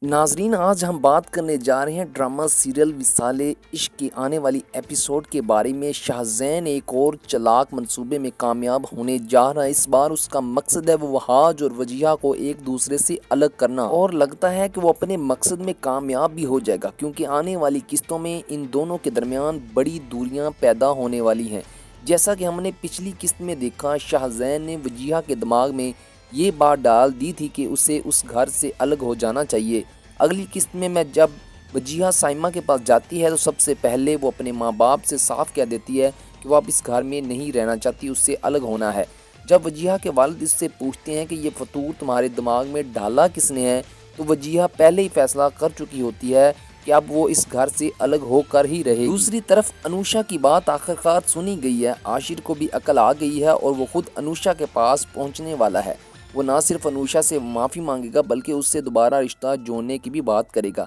ناظرین، آج ہم بات کرنے جا رہے ہیں ڈرامہ سیریل وصال عشق کی آنے والی ایپیسوڈ کے بارے میں۔ شاہزین ایک اور چلاک منصوبے میں کامیاب ہونے جا رہا ہے۔ اس بار اس کا مقصد ہے وہ وہاج اور وجیہہ کو ایک دوسرے سے الگ کرنا، اور لگتا ہے کہ وہ اپنے مقصد میں کامیاب بھی ہو جائے گا، کیونکہ آنے والی قسطوں میں ان دونوں کے درمیان بڑی دوریاں پیدا ہونے والی ہیں۔ جیسا کہ ہم نے پچھلی قسط میں دیکھا، شاہزین نے وجیہہ کے دماغ میں یہ بات ڈال دی تھی کہ اسے اس گھر سے الگ ہو جانا چاہیے۔ اگلی قسط میں جب وجیہہ سائمہ کے پاس جاتی ہے تو سب سے پہلے وہ اپنے ماں باپ سے صاف کہہ دیتی ہے کہ وہ اب اس گھر میں نہیں رہنا چاہتی، اس سے الگ ہونا ہے۔ جب وجیہہ کے والد اس سے پوچھتے ہیں کہ یہ فطور تمہارے دماغ میں ڈالا کس نے ہے، تو وجیہہ پہلے ہی فیصلہ کر چکی ہوتی ہے کہ اب وہ اس گھر سے الگ ہو کر ہی رہے گی۔ دوسری طرف انوشا کی بات آخرکار سنی گئی ہے۔ عاشر کو بھی عقل آ گئی ہے اور وہ خود انوشا کے پاس پہنچنے والا ہے۔ وہ نہ صرف انوشا سے معافی مانگے گا بلکہ اس سے دوبارہ رشتہ جوڑنے کی بھی بات کرے گا۔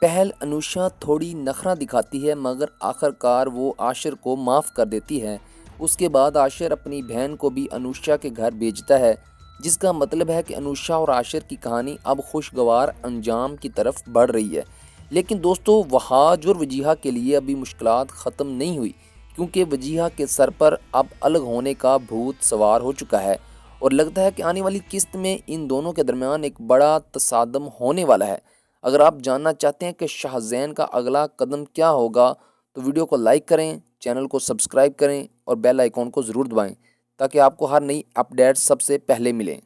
پہل انوشا تھوڑی نخرہ دکھاتی ہے، مگر آخرکار وہ عاشر کو معاف کر دیتی ہے۔ اس کے بعد عاشر اپنی بہن کو بھی انوشا کے گھر بھیجتا ہے، جس کا مطلب ہے کہ انوشا اور عاشر کی کہانی اب خوشگوار انجام کی طرف بڑھ رہی ہے۔ لیکن دوستو، وہاج اور وجیہہ کے لیے ابھی مشکلات ختم نہیں ہوئی، کیونکہ وجیہہ کے سر پر اب الگ ہونے کا بھوت سوار ہو چکا ہے، اور لگتا ہے کہ آنے والی قسط میں ان دونوں کے درمیان ایک بڑا تصادم ہونے والا ہے۔ اگر آپ جاننا چاہتے ہیں کہ شاہزین کا اگلا قدم کیا ہوگا تو ویڈیو کو لائک کریں، چینل کو سبسکرائب کریں اور بیل آئیکن کو ضرور دبائیں تاکہ آپ کو ہر نئی اپڈیٹ سب سے پہلے ملیں۔